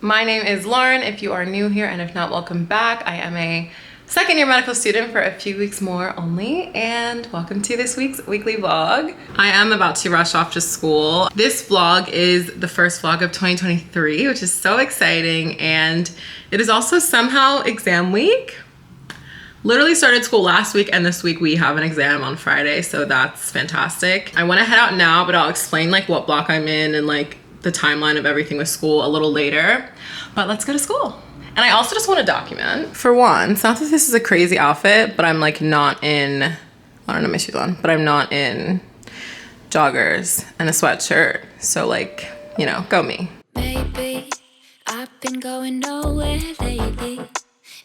My name is Lauren, if you are new here, and if not, welcome back. I am a second year medical student for a few weeks more only, and welcome to this week's weekly vlog. I am about to rush off to school. This vlog is the first vlog of 2023, which is so exciting, and it is also somehow exam week. Literally started school last week, and this week we have an exam on Friday, so that's fantastic. I want to head out now, but I'll explain like what block I'm in and like the timeline of everything with school a little later. But let's go to school. And I also just want to document. For one, it's not that this is a crazy outfit, but I'm like not in, I don't know my shoes on, but I'm not in joggers and a sweatshirt. So like, you know, go me. Maybe I've been going nowhere lately.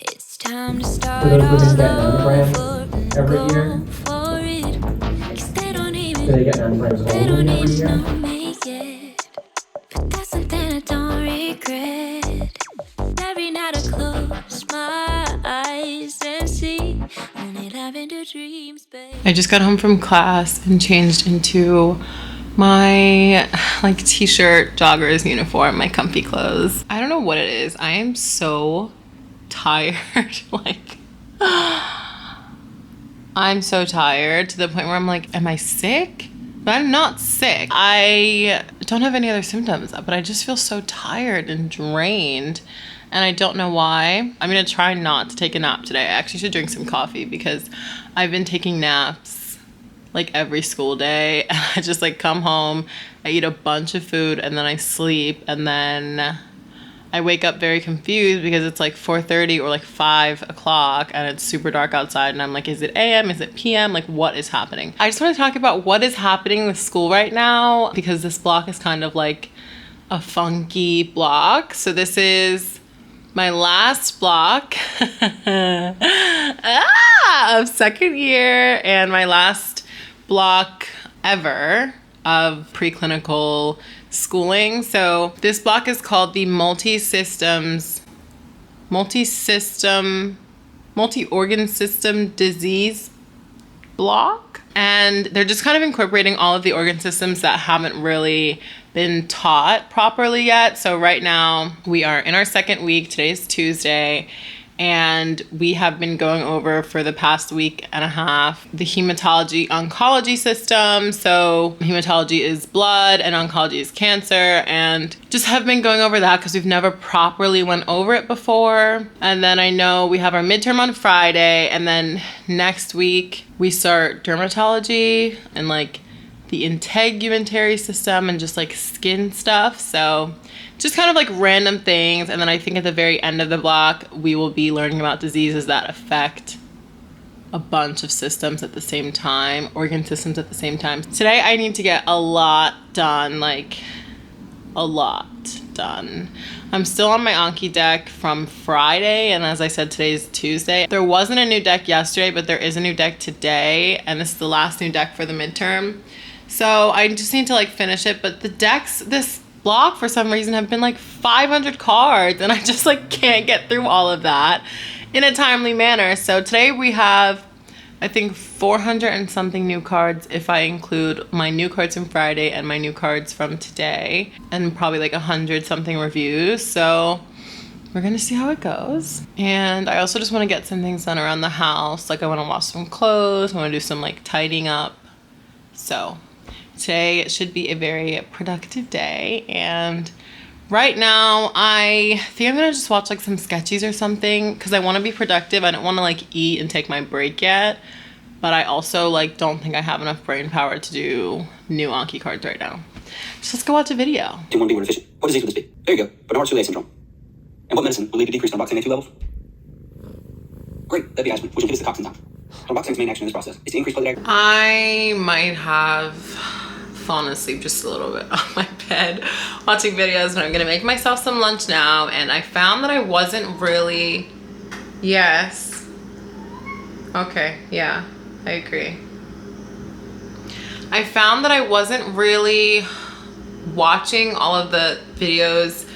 It's time to start all over every year. For it. 'Cause they don't even, Do they get 9 grams they don't every even year? know me yet. But that's something I don't regret. Every night I close my eyes and see only lavender dreams, babe. I just got home from class and changed into my like t-shirt joggers uniform, my comfy clothes. I don't know what it is. I am so tired. Like I'm so tired to the point where I'm like, am I sick? But I'm not sick. I don't have any other symptoms, but I just feel so tired and drained, and I don't know why. I'm gonna try not to take a nap today. I actually should drink some coffee because I've been taking naps like every school day, and I just like come home, I eat a bunch of food, and then I sleep, and then I wake up very confused because it's like 4:30 or like 5 o'clock and it's super dark outside, and I'm like, is it AM? Is it PM? Like, what is happening? I just want to talk about what is happening with school right now, because this block is kind of like a funky block. So this is my last block of second year, and my last block ever of preclinical schooling. So this block is called the multi-organ system disease block, and they're just kind of incorporating all of the organ systems that haven't really been taught properly yet. So right now we are in our second week. Today's Tuesday, and we have been going over for the past week and a half the hematology oncology system. So hematology is blood and oncology is cancer, and just have been going over that because we've never properly went over it before. And then I know we have our midterm on Friday, and then next week we start dermatology and like the integumentary system and just like skin stuff. So just kind of like random things. And then I think at the very end of the block, we will be learning about diseases that affect a bunch of systems at the same time, organ systems at the same time. Today I need to get a lot done, like a lot done. I'm still on my Anki deck from Friday, and as I said, today is Tuesday. There wasn't a new deck yesterday, but there is a new deck today, and this is the last new deck for the midterm. So I just need to like finish it, but the decks this block for some reason have been like 500 cards, and I just like can't get through all of that in a timely manner. So today we have, I think, 400 and something new cards if I include my new cards from Friday and my new cards from today, and probably like 100 something reviews. So we're gonna see how it goes. And I also just want to get some things done around the house. Like I want to wash some clothes, I want to do some like tidying up. So today should be a very productive day, and right now I think I'm gonna just watch like some sketchies or something because I want to be productive. I don't want to like eat and take my break yet, but I also like don't think I have enough brain power to do new Anki cards right now. So let's go watch a video. Do you want to be more efficient? What disease would this be? There you go. Bernard-Soulet syndrome. And what medicine will lead to decreased thromboxane A2 levels? Great, that'd be aspirin, which inhibits the toxin down. Thromboxane's main action in this process is to increase platelet aggregation. I might have fallen asleep just a little bit on my bed watching videos, but I'm gonna make myself some lunch now. And I found that I wasn't really, yes, okay, yeah, I agree. I found that I wasn't really watching all of the videos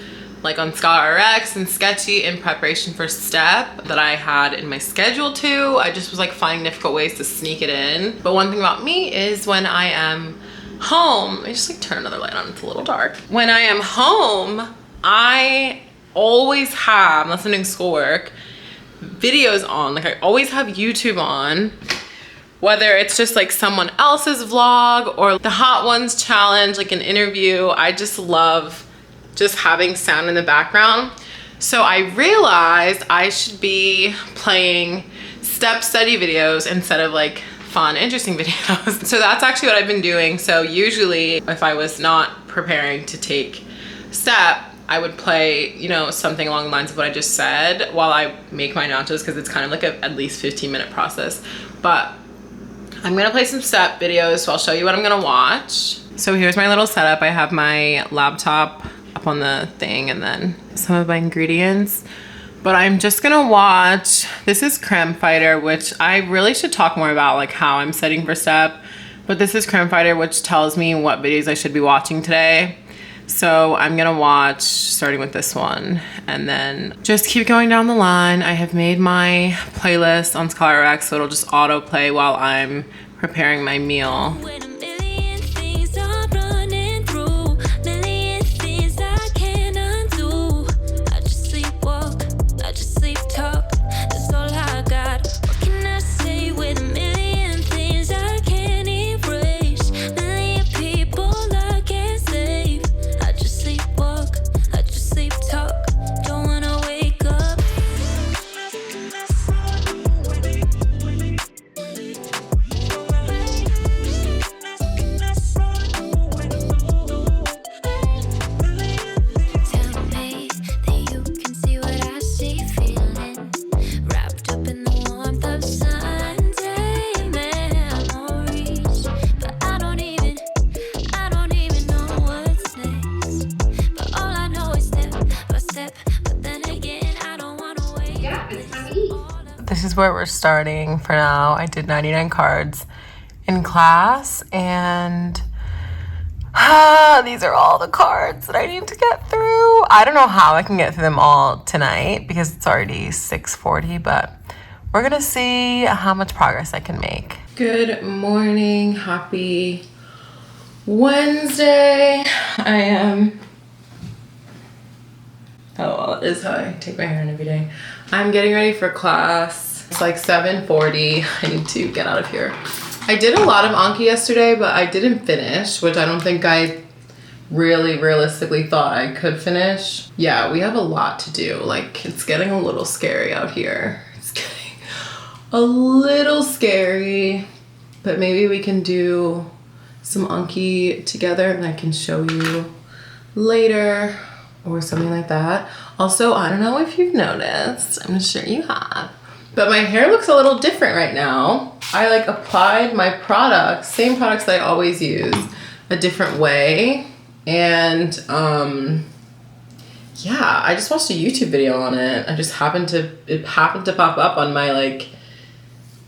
like on ScholarRx and Sketchy in preparation for STEP that I had in my schedule too. I just was like finding difficult ways to sneak it in. But one thing about me is when I am home, let me just like turn another light on, it's a little dark. When I am home, I always have, unless I'm doing schoolwork, videos on. Like I always have YouTube on, whether it's just like someone else's vlog or the Hot Ones challenge, like an interview. I just love just having sound in the background. So I realized I should be playing step study videos instead of like fun, interesting videos. So that's actually what I've been doing. So usually if I was not preparing to take step, I would play, you know, something along the lines of what I just said while I make my nachos, because it's kind of like a at least 15-minute process. But I'm gonna play some step videos, so I'll show you what I'm gonna watch. So here's my little setup. I have my laptop up on the thing and then some of my ingredients. But I'm just gonna watch, this is Creme Fighter, which I really should talk more about, like how I'm setting for step. But this is Creme Fighter, which tells me what videos I should be watching today. So I'm gonna watch, starting with this one, and then just keep going down the line. I have made my playlist on Scholar X, so it'll just autoplay while I'm preparing my meal. When a million things are running through, million things I can't undo. I just sleepwalk, I just sleep talk. That's all I got. What can I say with a million things I can't erase? Million people I can't save. I just sleepwalk, I just sleep talk. Don't wanna wake up. Tell me that you can see what I see, feeling wrapped up in the warmth of Sunday memories. But I don't even know what's next. But all I know is step by step. But then again, I don't wanna wait. Yeah, it's time to eat. This is where we're starting for now. I did 99 cards in class, and these are all the cards that I need to get through. I don't know how I can get through them all tonight because it's already 6:40, but we're gonna see how much progress I can make. Good morning, happy Wednesday. I am, oh, well, it is how I take my hair in every day. I'm getting ready for class. It's like 7:40. I need to get out of here. I did a lot of Anki yesterday, but I didn't finish, which I don't think I really realistically thought I could finish. Yeah, we have a lot to do. Like, it's getting a little scary out here. It's getting a little scary, but maybe we can do some Anki together and I can show you later or something like that. Also, I don't know if you've noticed, I'm sure you have, but my hair looks a little different right now. I like applied my products, same products that I always use, a different way. And yeah, I just watched a YouTube video on it. It happened to pop up on my, like,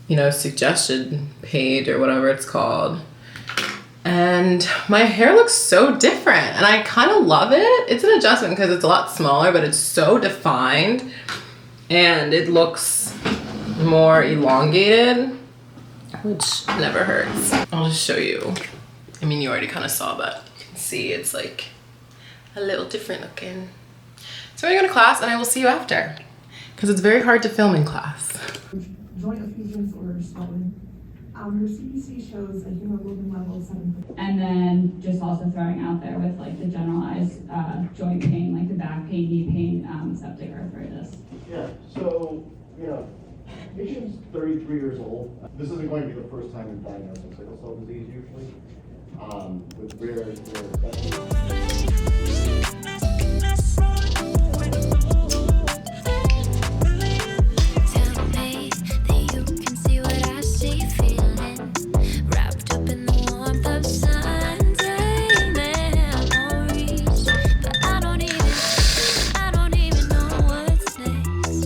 you know, suggestion page or whatever it's called. And my hair looks so different and I kind of love it. It's an adjustment because it's a lot smaller, but it's so defined and it looks more elongated, which never hurts. I'll just show you. I mean, you already kind of saw, but you can see it's like a little different looking. So I'm gonna go to class and I will see you after, because it's very hard to film in class. Joint effusion disorder swelling. Her CBC shows a hemoglobin level of 7. And then just also throwing out there with like the generalized joint pain, like the back pain, knee pain, septic arthritis. Yeah, so, you know, patient's 33 years old. This isn't going to be the first time you're diagnosing sickle cell disease usually. With rare Tell me that you can see what I see, feeling wrapped up in the warmth of Sunday memories. But I don't even know what's next.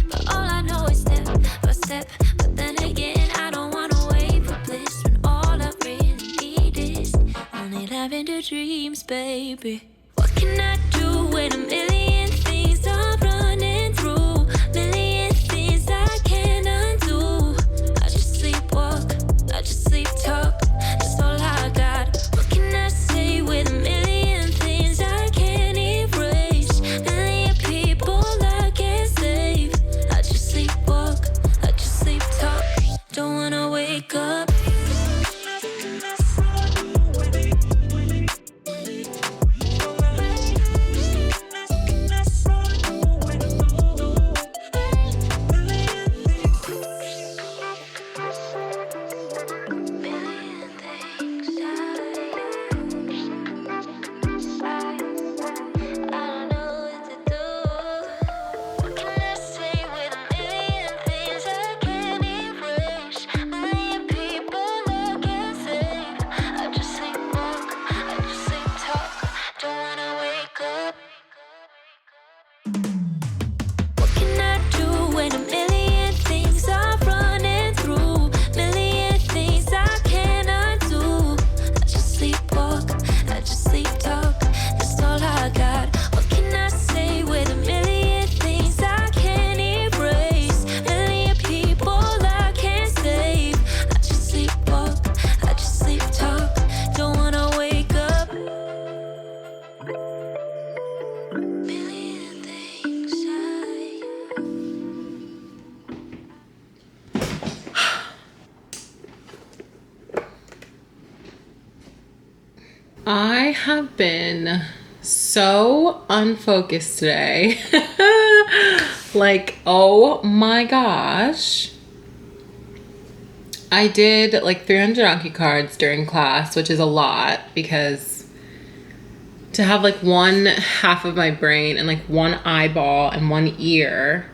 But all I know is step by step. But then again, I don't wanna wait for bliss when all I really need is only lavender dreams, baby. What can I do when a million things are running through? Million things I can't undo. I just sleepwalk, I just sleep talk. That's all I got. What can I say with a million things I can't erase? Million people I have been so unfocused today. Like, oh my gosh. I did like 300 Anki cards during class, which is a lot because to have like one half of my brain and like one eyeball and one ear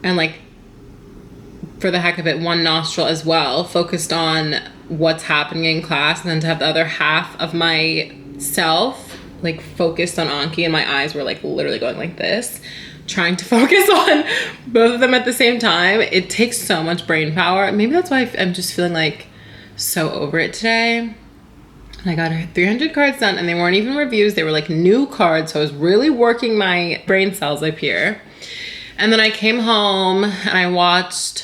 and like for the heck of it, one nostril as well, focused on what's happening in class, and then to have the other half of myself like focused on Anki, and my eyes were like literally going like this, trying to focus on both of them at the same time. It takes so much brain power. Maybe that's why I'm just feeling like so over it today. And I got 300 cards done, and they weren't even reviews. They were like new cards, so I was really working my brain cells up here. And then I came home and I watched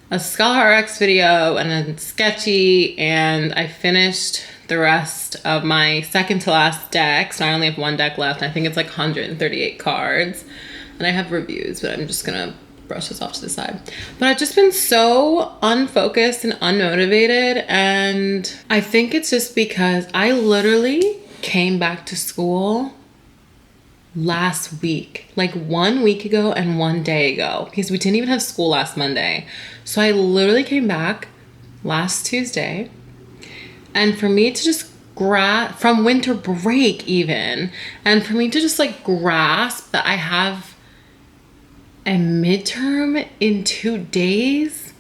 a Scholar RX video and a sketchy, and I finished the rest of my second to last deck. So I only have one deck left. I think it's like 138 cards. And I have reviews, but I'm just gonna brush this off to the side. But I've just been so unfocused and unmotivated, and I think it's just because I literally came back to school last week, like 1 week ago and 1 day ago, because we didn't even have school last Monday. So I literally came back last Tuesday, and for me to just from winter break even, and for me to just like grasp that I have a midterm in 2 days,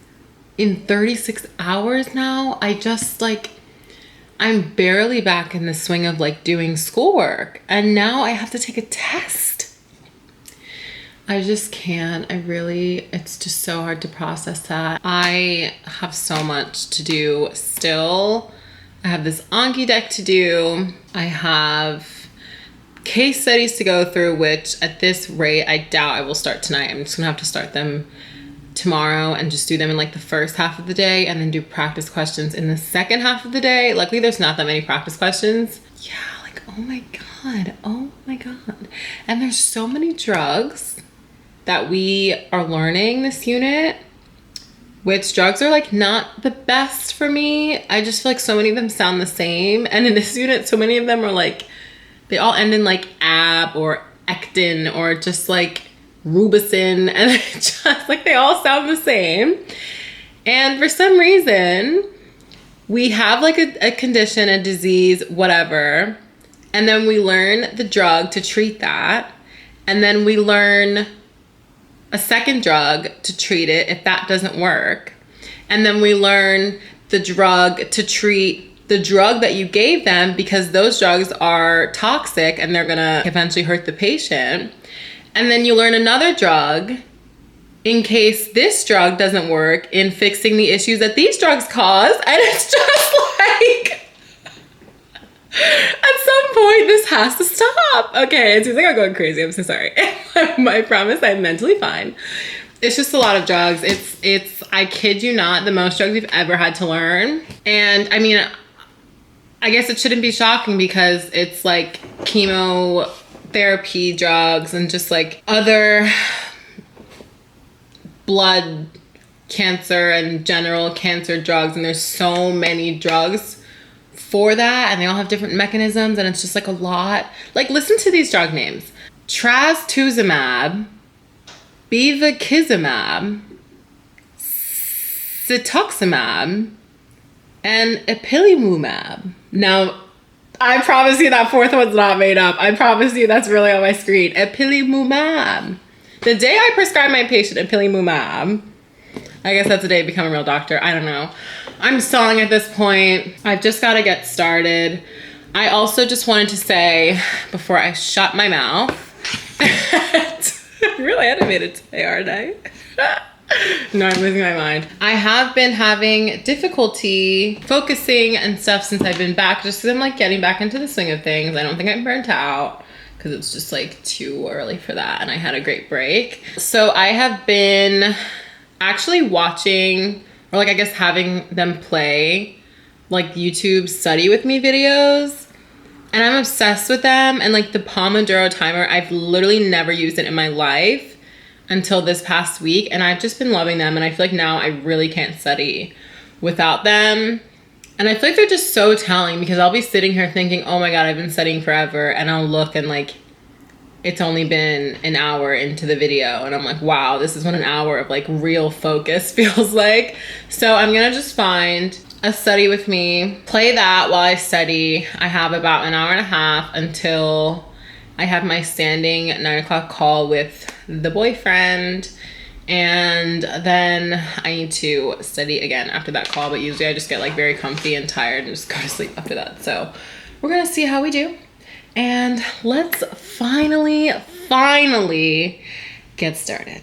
in 36 hours now, I just like, I'm barely back in the swing of like doing schoolwork, and now I have to take a test. I just can't. It's just so hard to process that. I have so much to do still. I have this Anki deck to do. I have case studies to go through, which at this rate, I doubt I will start tonight. I'm just gonna have to start them tomorrow and just do them in like the first half of the day, and then do practice questions in the second half of the day. Luckily, there's not that many practice questions. Yeah, like, oh my God. And there's so many drugs that we are learning this unit, which drugs are like not the best for me. I just feel like so many of them sound the same. And in this unit, so many of them are like, they all end in like ab or ectin or just like rubicin, and just like they all sound the same. And for some reason, we have like a condition, a disease, whatever, and then we learn the drug to treat that, and then we learn a second drug to treat it if that doesn't work, and then we learn the drug to treat the drug that you gave them, because those drugs are toxic and they're gonna eventually hurt the patient. And then you learn another drug in case this drug doesn't work in fixing the issues that these drugs cause. And it's just like, at some point this has to stop. Okay, it seems like I'm going crazy. I'm so sorry. I promise I'm mentally fine. It's just a lot of drugs. It's I kid you not, the most drugs we've ever had to learn. And I mean, I guess it shouldn't be shocking because it's like chemotherapy drugs and just like other blood cancer and general cancer drugs. And there's so many drugs for that, and they all have different mechanisms, and it's just like a lot. Like, listen to these drug names: trastuzumab, bevacizumab, cetuximab, and ipilimumab. Now, I promise you that fourth one's not made up. I promise you that's really on my screen. Ipilimumab. The day I prescribe my patient ipilimumab, I guess that's the day I become a real doctor. I don't know. I'm stalling at this point. I've just got to get started. I also just wanted to say, before I shut my mouth, I'm really animated today, aren't I? No, I'm losing my mind. I have been having difficulty focusing and stuff since I've been back, just because I'm like getting back into the swing of things. I don't think I'm burnt out because it's just like too early for that, and I had a great break. So I have been actually watching, or like I guess having them play like YouTube study with me videos, and I'm obsessed with them. And like the Pomodoro timer, I've literally never used it in my life until this past week, and I've just been loving them, and I feel like now I really can't study without them. And I feel like they're just so telling because I'll be sitting here thinking, oh my God, I've been studying forever. And I'll look and like, it's only been an hour into the video. And I'm like, wow, this is what an hour of like real focus feels like. So I'm gonna just find a study with me, play that while I study. I have about an hour and a half until I have my standing 9 o'clock call with the boyfriend. And then I need to study again after that call, but usually I just get like very comfy and tired and just go to sleep after that. So we're gonna see how we do. And let's finally get started.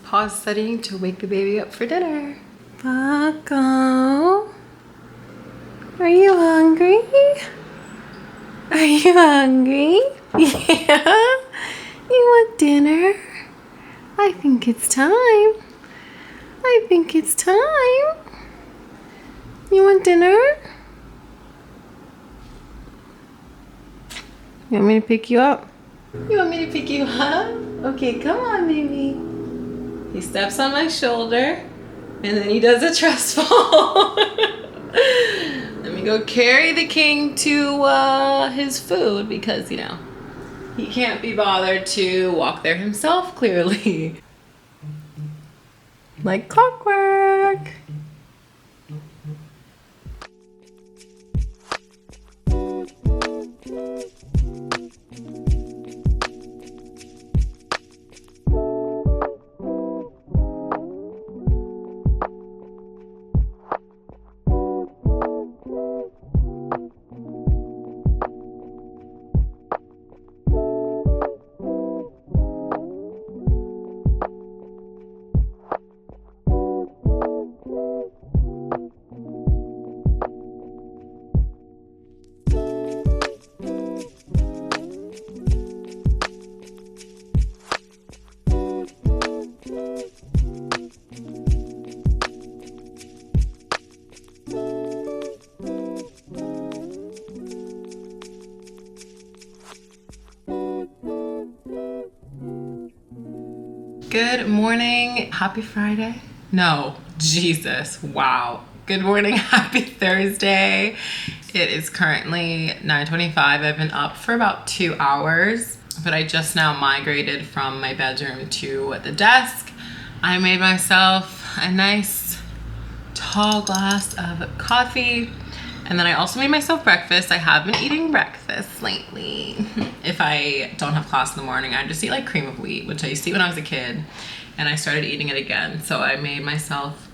Pause studying to wake the baby up for dinner. Bucko, are you hungry? Are you hungry? Yeah? You want dinner? I think it's time. I think it's time. You want dinner? You want me to pick you up? You want me to pick you up? Okay, come on, baby. He steps on my shoulder, and then he does a trust fall. Let me go carry the king to his food because, you know, he can't be bothered to walk there himself, clearly. Like clockwork. Good morning, happy Friday. No, Jesus, wow. Good morning, happy Thursday. It is currently 9:25. I've been up for about 2 hours, but I just now migrated from my bedroom to the desk. I made myself a nice tall glass of coffee, and then I also made myself breakfast. I have been eating breakfast lately. If I don't have class in the morning, I just eat like cream of wheat, which I used to eat when I was a kid, and I started eating it again. So I made myself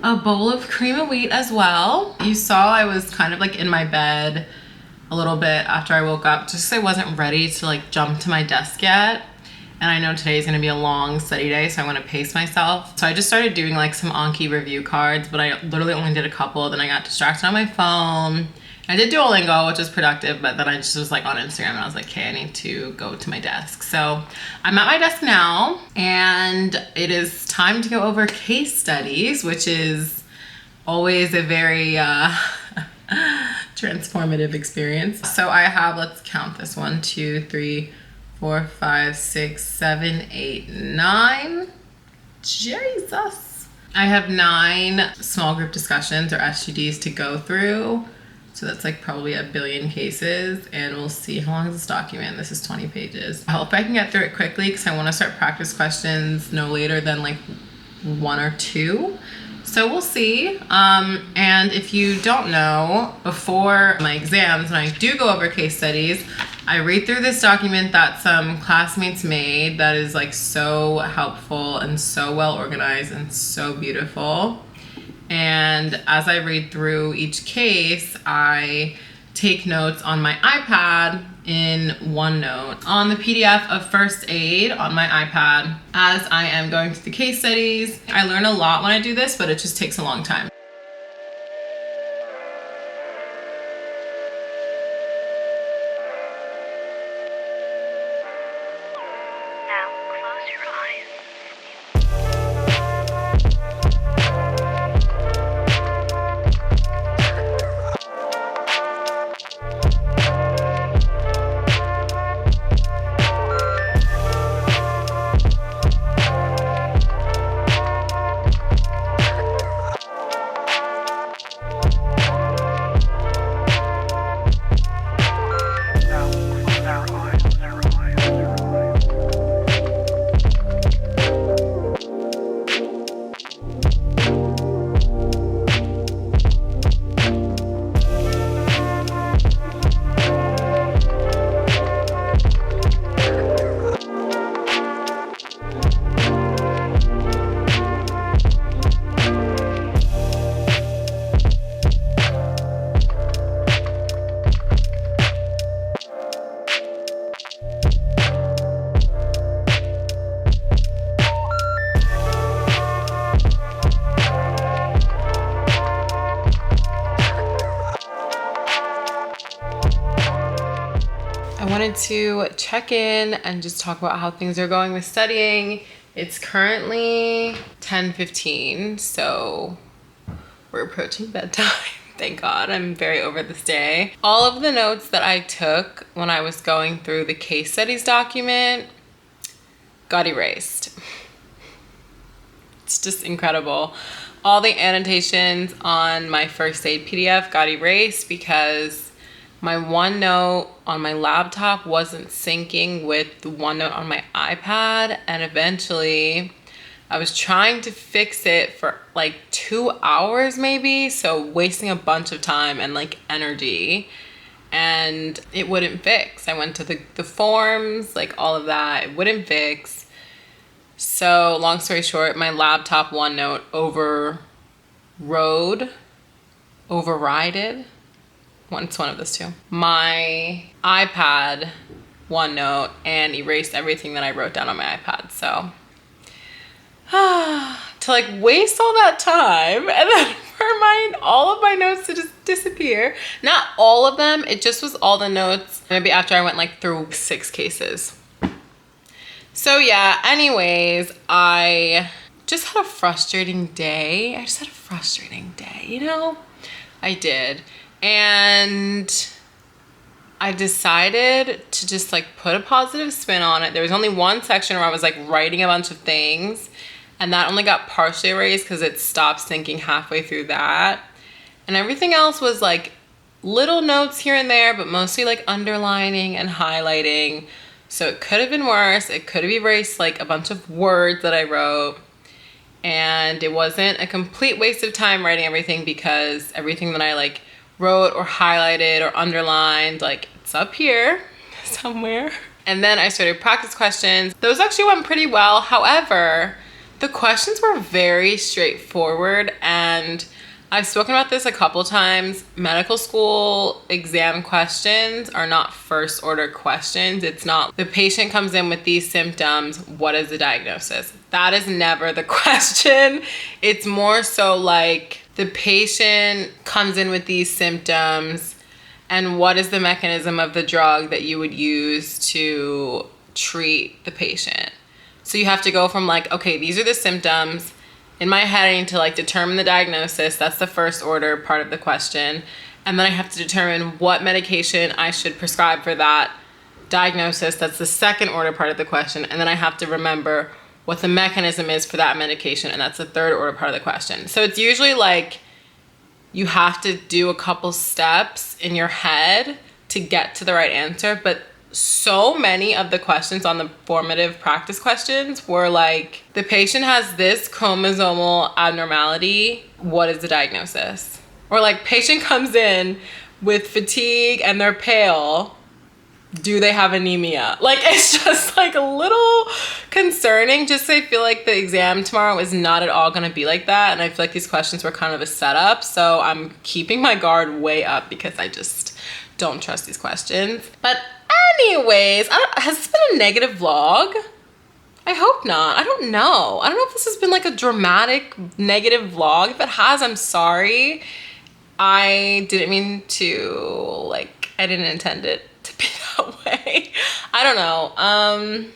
a bowl of cream of wheat as well. You saw I was kind of like in my bed a little bit after I woke up, just because I wasn't ready to like jump to my desk yet. And I know today's gonna be a long study day, so I wanna pace myself. So I just started doing like some Anki review cards, but I literally only did a couple. Then I got distracted on my phone. I did Duolingo, which was productive, but then I just was like on Instagram and I was like, okay, I need to go to my desk. So I'm at my desk now, and it is time to go over case studies, which is always a very transformative experience. So I have, let's count this, 1, 2, 3, 4, 5, 6, 7, 8, 9. Jesus. I have 9 small group discussions or SGDs to go through. So that's like probably 1 billion cases, and we'll see how long is this document. This is 20 pages. I hope I can get through it quickly because I want to start practice questions no later than like 1 or 2. So we'll see. And if you don't know, before my exams, when I do go over case studies, I read through this document that some classmates made that is like so helpful and so well organized and so beautiful. And as I read through each case, I take notes on my iPad in OneNote on the PDF of first aid on my iPad as I am going through the case studies. I learn a lot when I do this, but it just takes a long time. Now close your eyes. I wanted to check in and just talk about how things are going with studying. It's currently 10:15, so we're approaching bedtime. Thank God, I'm very over this day. All of the notes that I took when I was going through the case studies document got erased. It's just incredible. All the annotations on my first aid PDF got erased because my OneNote on my laptop wasn't syncing with the OneNote on my iPad, and eventually I was trying to fix it for like 2 hours maybe, so wasting a bunch of time and like energy, and it wouldn't fix. I went to the forms, like all of that, it wouldn't fix. So long story short, my laptop OneNote overrided. It's one of those two. My iPad OneNote and erased everything that I wrote down on my iPad. So to like waste all that time and then for all of my notes to just disappear. Not all of them, it just was all the notes. Maybe after I went like through 6 cases. So yeah, anyways, I just had a frustrating day. You know? I did. And I decided to just like put a positive spin on it. There was only one section where I was like writing a bunch of things, and that only got partially erased because it stopped syncing halfway through that. And everything else was like little notes here and there, but mostly like underlining and highlighting. So it could have been worse. It could have erased like a bunch of words that I wrote. And it wasn't a complete waste of time writing everything because everything that I like wrote or highlighted or underlined, like it's up here somewhere. And then I started practice questions. Those actually went pretty well. However, the questions were very straightforward, and I've spoken about this a couple times. Medical school exam questions are not first order questions. It's not the patient comes in with these symptoms, what is the diagnosis? That is never the question. It's more so like the patient comes in with these symptoms and what is the mechanism of the drug that you would use to treat the patient. So you have to go from like, okay, these are the symptoms. In my head, I need to like determine the diagnosis. That's the first order part of the question. And then I have to determine what medication I should prescribe for that diagnosis. That's the second order part of the question. And then I have to remember what the mechanism is for that medication. And that's the third order part of the question. So it's usually like you have to do a couple steps in your head to get to the right answer. But so many of the questions on the formative practice questions were like, the patient has this chromosomal abnormality. What is the diagnosis? Or like, patient comes in with fatigue and they're pale. Do they have anemia? Like, it's just like a little concerning. Just I feel like the exam tomorrow is not at all going to be like that. And I feel like these questions were kind of a setup. So I'm keeping my guard way up because I just don't trust these questions. But anyways, has this been a negative vlog? I hope not. I don't know. I don't know if this has been like a dramatic negative vlog. If it has, I'm sorry. I didn't mean to, like, I didn't intend it to be that way. I don't know.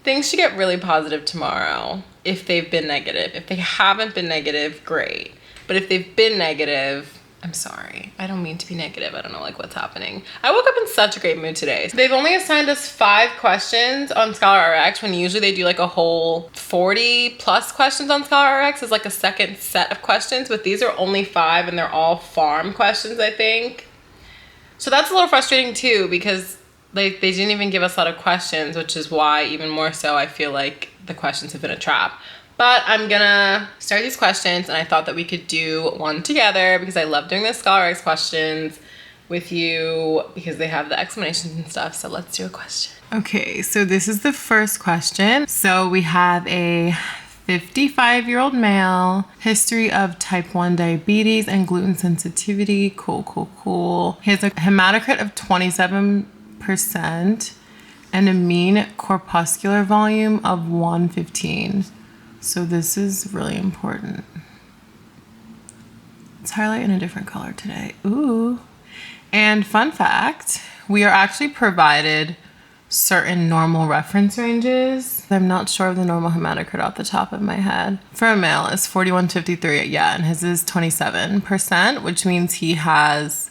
Things should get really positive tomorrow if they've been negative. If they haven't been negative, great. But if they've been negative, I'm sorry. I don't mean to be negative. I don't know like what's happening. I woke up in such a great mood today. They've only assigned us 5 questions on Scholar RX when usually they do like a whole 40 plus questions on Scholar RX as like a second set of questions, but these are only 5 and they're all farm questions, I think. So that's a little frustrating too because they didn't even give us a lot of questions, which is why even more so I feel like the questions have been a trap. But I'm gonna start these questions and I thought that we could do one together because I love doing the Scholar X questions with you because they have the explanations and stuff. So let's do a question. Okay, so this is the first question. So we have a 55-year-old male, history of type 1 diabetes and gluten sensitivity. Cool. He has a hematocrit of 27% and a mean corpuscular volume of 115. So this is really important. Let's highlight in a different color today. Ooh. And fun fact, we are actually provided certain normal reference ranges. I'm not sure of the normal hematocrit off the top of my head. For a male, it's 4153, yeah, and his is 27%, which means he has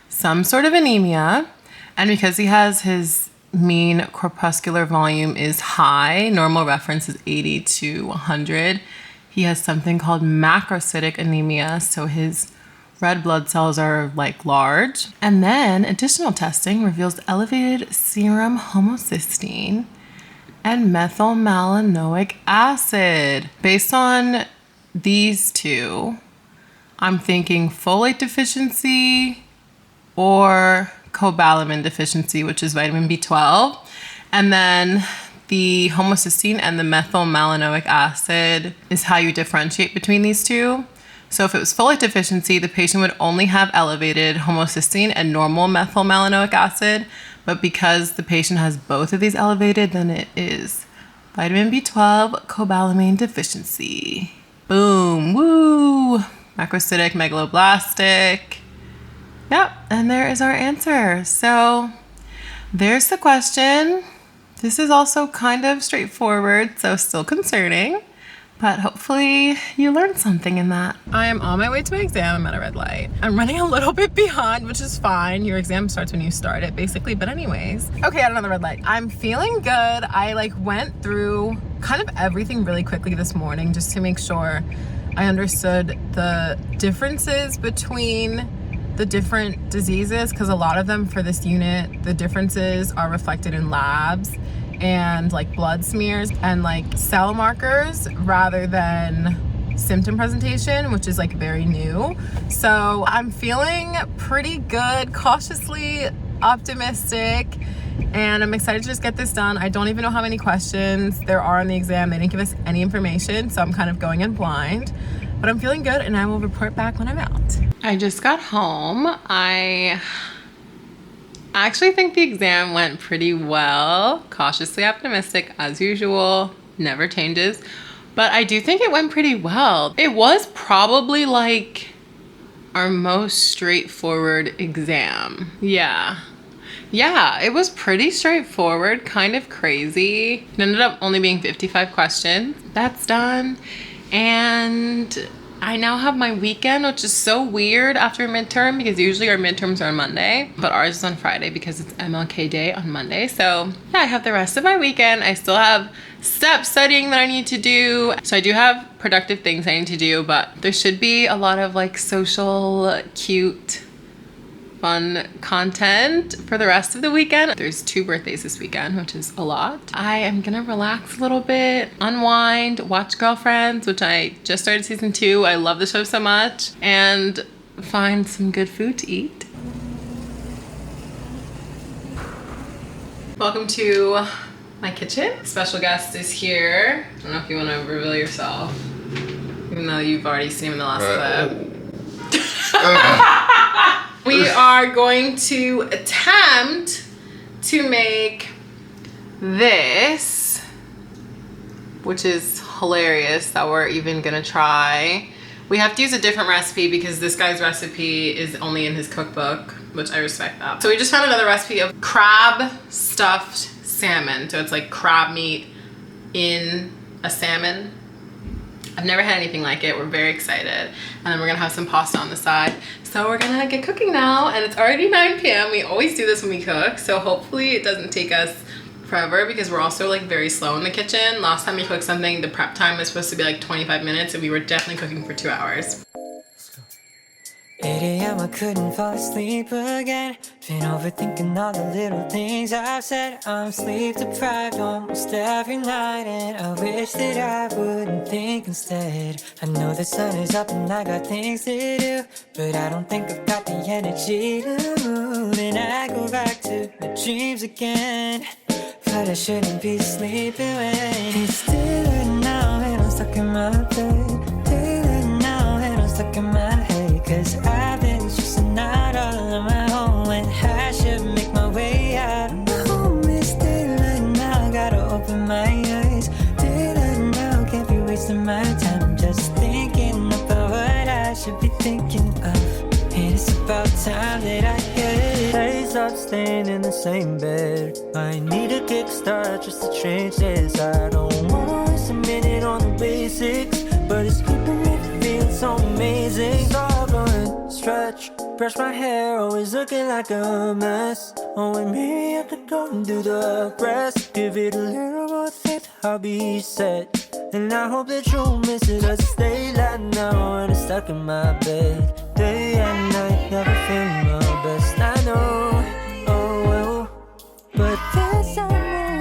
some sort of anemia. And because he has his mean corpuscular volume is high, normal reference is 80 to 100, he has something called macrocytic anemia, so his red blood cells are like large. And then additional testing reveals elevated serum homocysteine and methylmalonic acid. Based on these two, I'm thinking folate deficiency or cobalamin deficiency, which is vitamin B12. And then the homocysteine and the methylmalonic acid is how you differentiate between these two. So if it was folate deficiency, the patient would only have elevated homocysteine and normal methylmalonic acid. But because the patient has both of these elevated, then it is vitamin B12 cobalamin deficiency. Boom, woo, macrocytic, megaloblastic. Yep, and there is our answer. So there's the question. This is also kind of straightforward, so still concerning, but hopefully you learned something in that. I am on my way to my exam. I'm at a red light. I'm running a little bit behind, which is fine. Your exam starts when you start it, basically, but anyways. Okay, at another red light. I'm feeling good. I went through kind of everything really quickly this morning just to make sure I understood the differences between the different diseases, because a lot of them for this unit, the differences are reflected in labs and blood smears and cell markers rather than symptom presentation, which is very new. So I'm feeling pretty good, cautiously optimistic, and I'm excited to just get this done. I don't even know how many questions there are in the exam. They didn't give us any information, so I'm kind of going in blind. But I'm feeling good, and I will report back when I'm out. I just got home. I actually think the exam went pretty well. Cautiously optimistic, as usual. Never changes. But I do think it went pretty well. It was probably our most straightforward exam. Yeah, it was pretty straightforward, kind of crazy. It ended up only being 55 questions. That's done. And I now have my weekend, which is so weird after midterm because usually our midterms are on Monday, but ours is on Friday because it's MLK Day on Monday. So yeah, I have the rest of my weekend. I still have step studying that I need to do. So I do have productive things I need to do, but there should be a lot of like social, cute, fun content for the rest of the weekend. There's 2 birthdays this weekend, which is a lot. I am gonna relax a little bit, unwind, watch Girlfriends, which I just started season 2. I love the show so much, and find some good food to eat. Welcome to my kitchen. Special guest is here. I don't know if you want to reveal yourself, even though you've already seen him in the last clip. We are going to attempt to make this, which is hilarious that we're even gonna try. We have to use a different recipe because this guy's recipe is only in his cookbook, which I respect that. So we just found another recipe of crab stuffed salmon. So it's like crab meat in a salmon. I've never had anything like it. We're very excited. And then we're gonna have some pasta on the side. So we're gonna get cooking now, and it's already 9 p.m. We always do this when we cook, so hopefully it doesn't take us forever because we're also like very slow in the kitchen. Last time we cooked something, the prep time was supposed to be like 25 minutes, and we were definitely cooking for 2 hours. 8 a.m. I couldn't fall asleep again. Been overthinking all the little things I've said. I'm sleep deprived almost every night, and I wish that I wouldn't think instead. I know the sun is up and I got things to do, but I don't think I've got the energy to move. And I go back to my dreams again, but I shouldn't be sleeping when it's daylight now and I'm stuck in my bed. Daylight now and I'm stuck in my head. Cause I've been stressing out all on my own when I should make my way out. Home is daylight now, gotta open my eyes. Daylight now, can't be wasting my time. I'm just thinking about what I should be thinking of. And it's about time that I get it. I stop staying in the same bed. I need a kickstart just to change this. I don't wanna waste a minute on the basics, but it's keeping me feeling so amazing. Stretch, brush my hair, always looking like a mess. Oh, and maybe I could go and do the rest. Give it a little more faith, I'll be set. And I hope that you'll miss it as it's daylight now and it's stuck in my bed. Day and night, never feeling my best. I know, oh well, but this time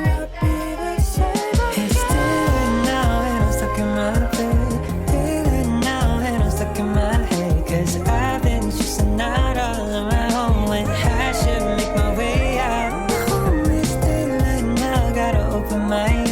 I'll be the same. It's daylight now and I'm stuck in my bed. Daylight now and I'm stuck in my head. Cause I've been stressing out all on my own when I should make my way out. Home is daylight now, gotta open my eyes.